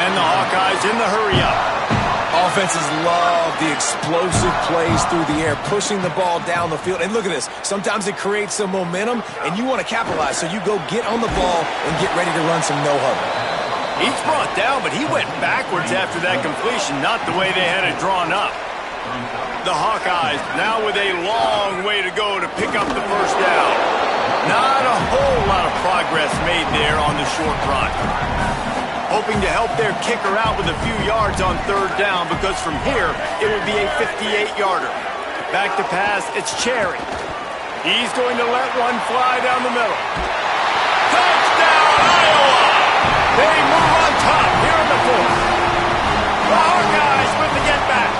And the Hawkeyes in the hurry-up. Offenses love the explosive plays through the air, pushing the ball down the field. And look at this. Sometimes it creates some momentum, and you want to capitalize. So you go get on the ball and get ready to run some no-huddle. He's brought down, but he went backwards after that completion, not the way they had it drawn up. The Hawkeyes now with a long way to go to pick up the first down. Not a whole lot of progress made there on the short run. Hoping to help their kicker out with a few yards on third down because from here, it will be a 58-yarder. Back to pass, it's Cherry. He's going to let one fly down the middle. Touchdown, Iowa! They move on top here in the fourth. The Hawkeyes with the get back.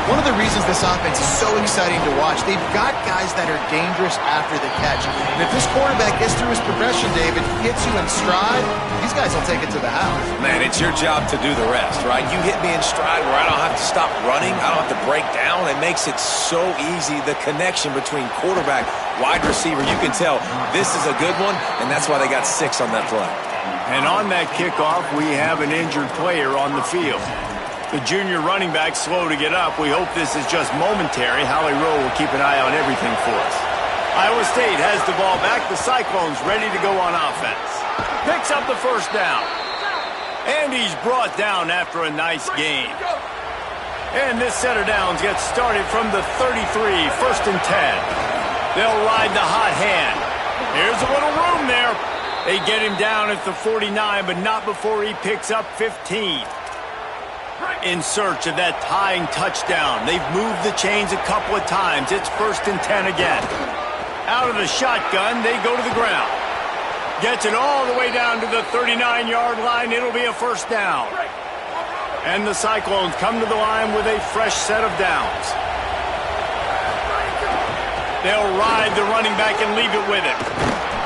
One of the reasons this offense is so exciting to watch, they've got guys that are dangerous after the catch. And if this quarterback gets through his progression, David, gets you in stride, these guys will take it to the house. Man, it's your job to do the rest, right? You hit me in stride where I don't have to stop running. I don't have to break down. It makes it so easy, the connection between quarterback, wide receiver. You can tell this is a good one, and that's why they got 6 on that play. And on that kickoff, we have an injured player on the field. The junior running back slow to get up. We hope this is just momentary. Holly Rowe will keep an eye on everything for us. Iowa State has the ball back. The Cyclones ready to go on offense. Picks up the first down. And he's brought down after a nice gain. And this set of downs gets started from the 33, 1st and 10. They'll ride the hot hand. Here's a little room there. They get him down at the 49, but not before he picks up 15. In search of that tying touchdown. They've moved the chains a couple of times. It's 1st and 10 again. Out of the shotgun, they go to the ground. Gets it all the way down to the 39-yard line. It'll be a first down. And the Cyclones come to the line with a fresh set of downs. They'll ride the running back and leave it with him.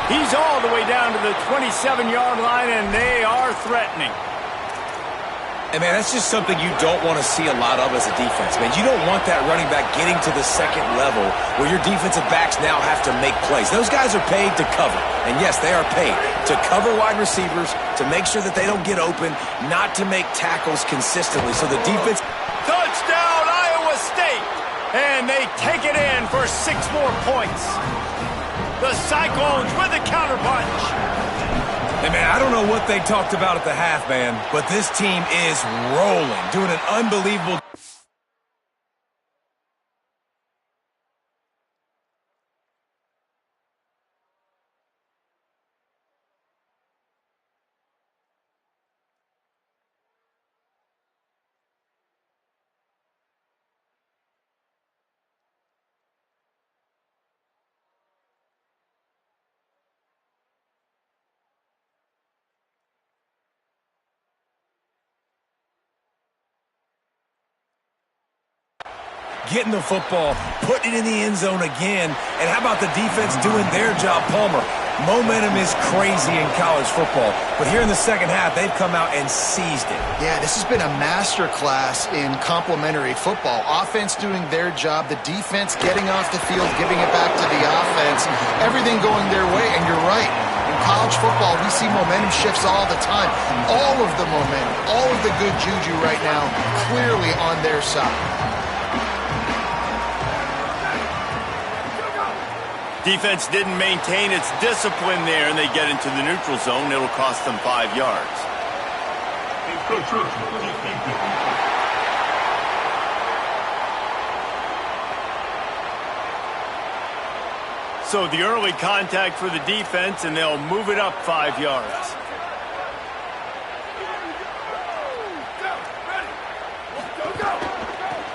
He's all the way down to the 27-yard line, and they are threatening. And, man, that's just something you don't want to see a lot of as a defense, man. You don't want that running back getting to the second level where your defensive backs now have to make plays. Those guys are paid to cover. And, yes, they are paid to cover wide receivers, to make sure that they don't get open, not to make tackles consistently. So the defense... Touchdown, Iowa State! And they take it in for 6 more points. The Cyclones with a counterpunch. Hey, man, I don't know what they talked about at the half, man, but this team is rolling, doing an unbelievable... Getting the football, putting it in the end zone again, and how about the defense doing their job, Palmer? Momentum is crazy in college football, but here in the second half, they've come out and seized it. Yeah, this has been a master class in complementary football. Offense doing their job, the defense getting off the field, giving it back to the offense, everything going their way, and you're right. In college football, we see momentum shifts all the time. All of the momentum, all of the good juju right now, clearly on their side. Defense didn't maintain its discipline there, and they get into the neutral zone. It'll cost them 5 yards. So the early contact for the defense, and they'll move it up 5 yards.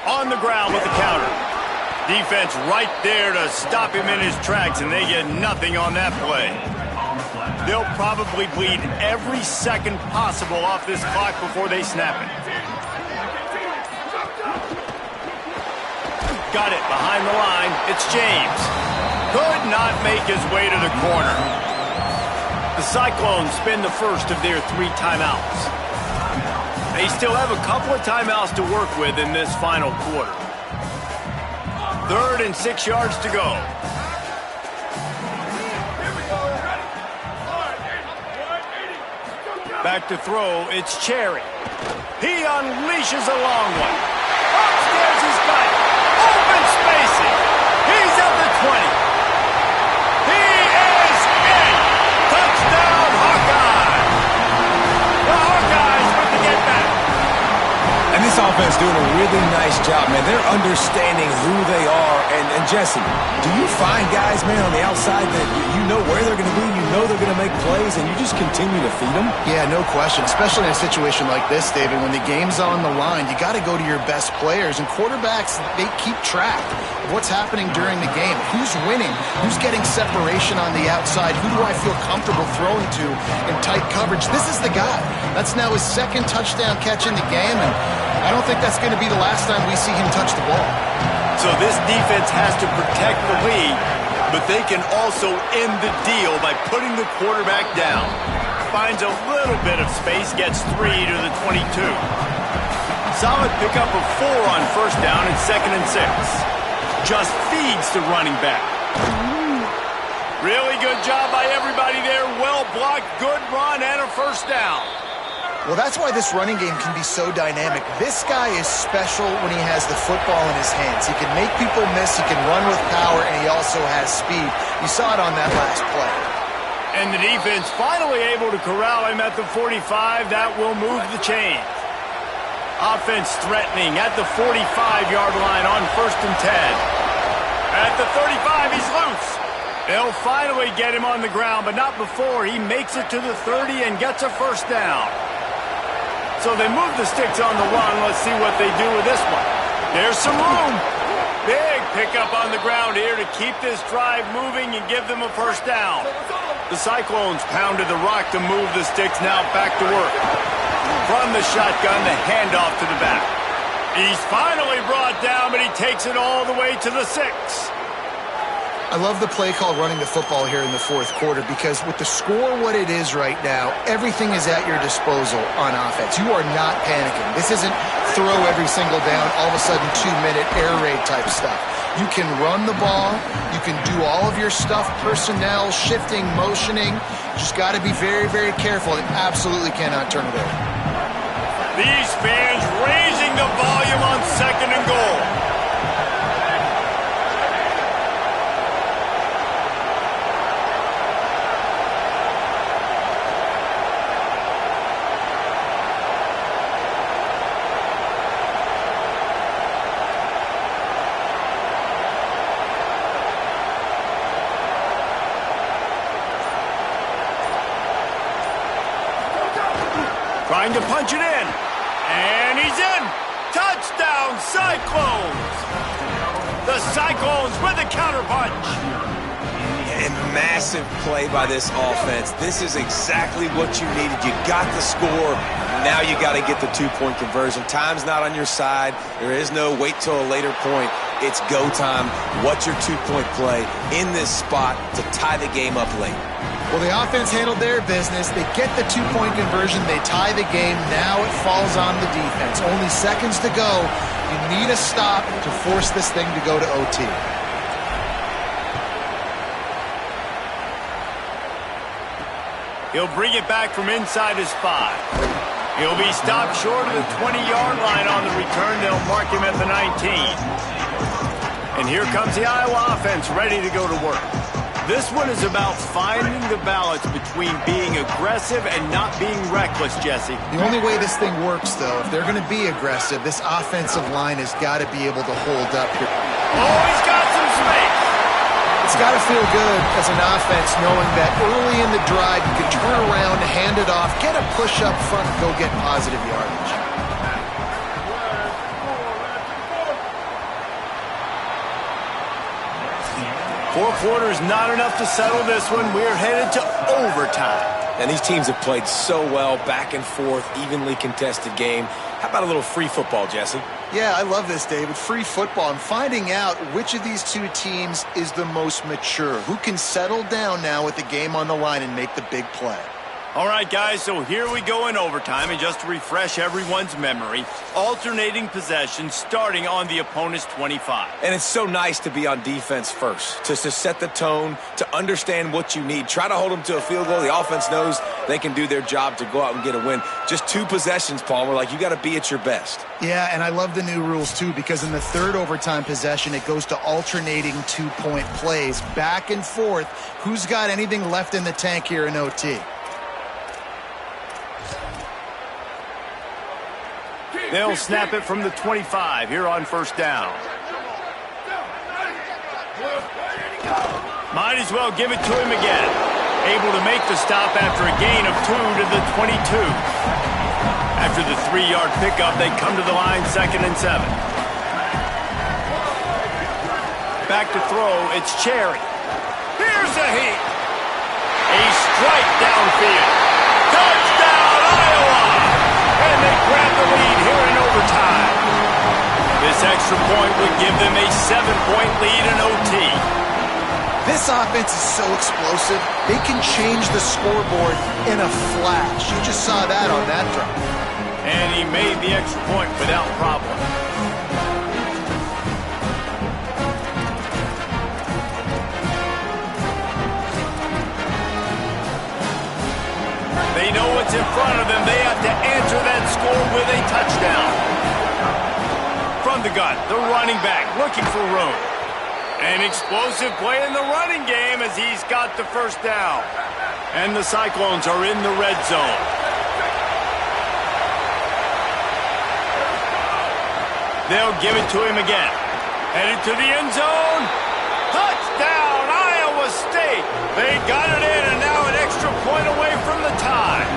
On the ground with the counter. Defense right there to stop him in his tracks, and they get nothing on that play. They'll probably bleed every second possible off this clock before they snap it. Got it behind the line. It's James. Could not make his way to the corner. The Cyclones spend the first of their 3 timeouts. They still have a couple of timeouts to work with in this final quarter. 3rd and 6 yards to go. Back to throw, it's Cherry. He unleashes a long one. Upstairs he's got it. Open spacing. He's at the 20. He is in. Touchdown, Hawkeye. The Hawkeyes with the get back. And this offense doing a really nice job, man. They're understanding who they are. And Jesse, do you find guys, man, on the outside that you know where they're going to be, you know they're going to make plays, and you just continue to feed them? Yeah, no question, especially in a situation like this, David. When the game's on the line, you got to go to your best players, and quarterbacks, they keep track of what's happening during the game. Who's winning? Who's getting separation on the outside? Who do I feel comfortable throwing to in tight coverage? This is the guy. That's now his 2nd touchdown catch in the game, and I don't think that's going to be the last time we see him touch the ball. So this defense has to protect the lead, but they can also end the deal by putting the quarterback down. Finds a little bit of space, gets 3 to the 22. Solid pickup of 4 on 1st down and 2nd and 6. Just feeds the running back. Really good job by everybody there. Well blocked, good run, and a 1st down. Well, that's why this running game can be so dynamic. This guy is special when he has the football in his hands. He can make people miss, he can run with power, and he also has speed. You saw it on that last play. And the defense finally able to corral him at the 45. That will move the chain. Offense threatening at the 45-yard line on 1st and 10. At the 35, he's loose. They'll finally get him on the ground, but not before he makes it to the 30 and gets a 1st down. So they move the sticks on the run. Let's see what they do with this one. There's some room. Big pickup on the ground here to keep this drive moving and give them a 1st down. The Cyclones pounded the rock to move the sticks. Now back to work. From the shotgun, the handoff to the back. He's finally brought down, but he takes it all the way to the 6. I love the play call running the football here in the 4th quarter because with the score what it is right now, everything is at your disposal on offense. You are not panicking. This isn't throw every single down, all of a sudden 2-minute air raid type stuff. You can run the ball. You can do all of your stuff, personnel, shifting, motioning. Just got to be very, very careful and absolutely cannot turn it over. These fans raising the volume on 2nd and goal. Trying to punch it in. And he's in. Touchdown, Cyclones. The Cyclones with a counterpunch. And massive play by this offense. This is exactly what you needed. You got the score. Now you got to get the 2-point conversion. Time's not on your side. There is no wait till a later point. It's go time. What's your 2-point play in this spot to tie the game up late? Well, the offense handled their business. They get the 2-point conversion. They tie the game. Now it falls on the defense. Only seconds to go. You need a stop to force this thing to go to OT. He'll bring it back from inside his 5. He'll be stopped short of the 20-yard line on the return. They'll mark him at the 19. And here comes the Iowa offense ready to go to work. This one is about finding the balance between being aggressive and not being reckless, Jesse. The only way this thing works, though, if they're going to be aggressive, this offensive line has got to be able to hold up here. Oh, he's got some space. It's got to feel good as an offense knowing that early in the drive you can turn around, hand it off, get a push up front, and go get positive yardage. Four quarters not enough to settle this one. We're headed to overtime. And these teams have played so well, back and forth, evenly contested game. How about a little free football, Jesse? Yeah, I love this, David. Free football. I'm finding out which of these two teams is the most mature, who can settle down now with the game on the line and make the big play. All right, guys, so here we go in overtime, and just to refresh everyone's memory, alternating possessions starting on the opponent's 25. And it's so nice to be on defense first, to set the tone, to understand what you need. Try to hold them to a field goal. The offense knows they can do their job to go out and get a win. Just 2 possessions, Palmer, like you got to be at your best. Yeah, and I love the new rules, too, because in the third overtime possession, it goes to alternating 2-point plays, back and forth. Who's got anything left in the tank here in OT? They'll snap it from the 25 here on first down. Might as well give it to him again. Able to make the stop after a gain of 2 to the 22. After the 3-yard pickup, they come to the line 2nd and 7. Back to throw, it's Cherry. Here's a heat. A strike downfield. Touchdown, Iowa! And they grab the lead here in overtime. This extra point would give them a 7-point lead in OT. This offense is so explosive, they can change the scoreboard in a flash. You just saw that on that drive. And he made the extra point without problem. They know what's in front of them. They have to answer that score with a touchdown. From the gun, the running back looking for room. An explosive play in the running game as he's got the first down. And the Cyclones are in the red zone. They'll give it to him again. Headed to the end zone. Touchdown, Iowa State. They got it in, and now an extra point away from the tie.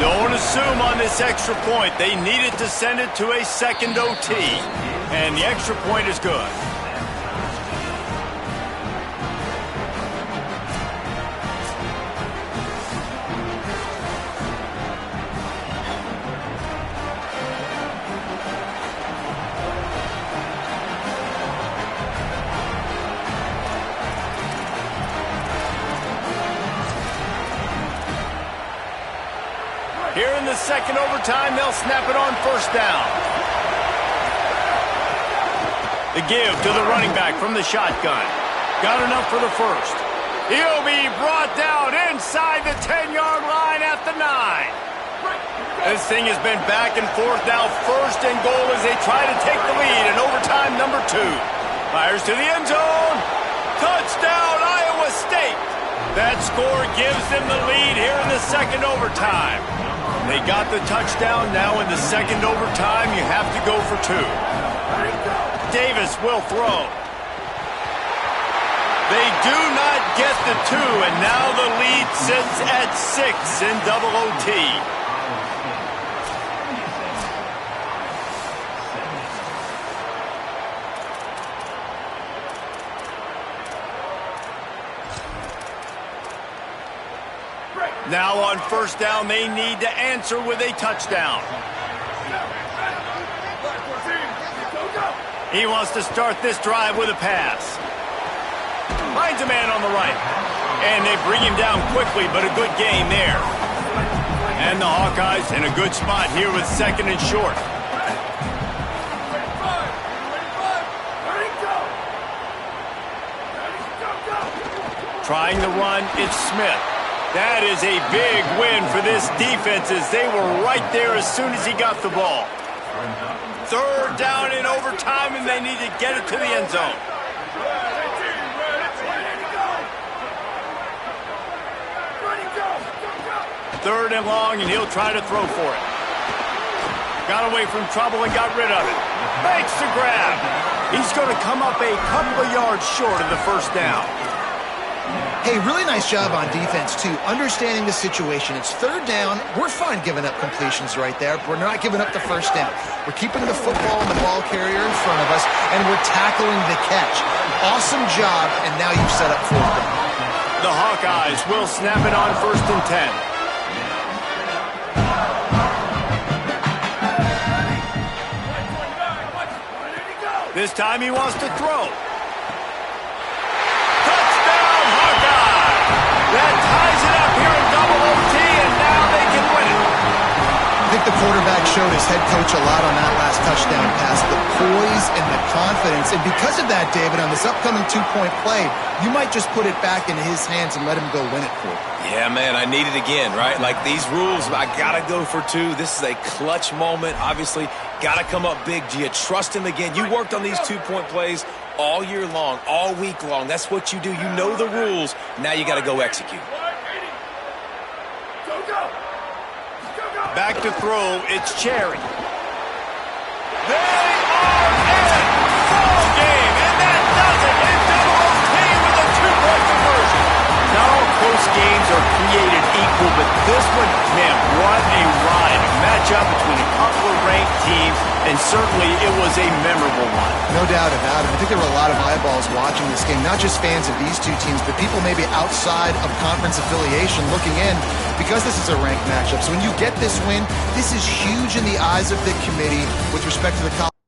Don't assume on this extra point. They needed to send it to a second OT, and the extra point is good. Here in the second overtime, they'll snap it on first down. The give to the running back from the shotgun. Got enough for the first. He'll be brought down inside the 10-yard line at the 9. This thing has been back and forth now. First and goal as they try to take the lead in overtime number 2. Fires to the end zone. Touchdown, Iowa State. That score gives them the lead here in the second overtime. They got the touchdown. Now in the second overtime, you have to go for 2. Davis will throw. They do not get the 2, and now the lead sits at 6 in double OT. Now on first down, they need to answer with a touchdown. He wants to start this drive with a pass. Finds a man on the right. And they bring him down quickly, but a good gain there. And the Hawkeyes in a good spot here with second and short. Trying the run, it's Smith. That is a big win for this defense as they were right there as soon as he got the ball. Third down in overtime, and they need to get it to the end zone. Third and long, and he'll try to throw for it. Got away from trouble and got rid of it. Makes the grab. He's going to come up a couple of yards short of the first down. Hey, really nice job on defense, too, understanding the situation. It's third down. We're fine giving up completions right there. We're not giving up the first down. We're keeping the football and the ball carrier in front of us, and we're tackling the catch. Awesome job, and now you've set up fourth down. The Hawkeyes will snap it on first and 10. this time he wants to throw. Touchdown, Hawkeye! That ties it up here in double OT, and now they can win it. I think the quarterback showed his head coach a lot on that last touchdown pass, the poise and the confidence. And because of that, David, on this upcoming two-point play, you might just put it back into his hands and let him go win it for you. Yeah, man, I need it again, right? Like these rules, I got to go for two. This is a clutch moment. Obviously, got to come up big. Do you trust him again? You worked on these two-point plays all year long, all week long. That's what you do. You know the rules. Now you got to go execute. Back to throw, it's Cherry. They are in full game, and that does it in double OT with a two-point conversion. Not all close games are created equal, but this one, man, what a ride. A matchup between a couple of ranked teams, and certainly it was a memorable one. No doubt about it. I think there were a lot of eyeballs watching this game, not just fans of these two teams, but people maybe outside of conference affiliation looking in because this is a ranked matchup. So when you get this win, this is huge in the eyes of the committee with respect to the college.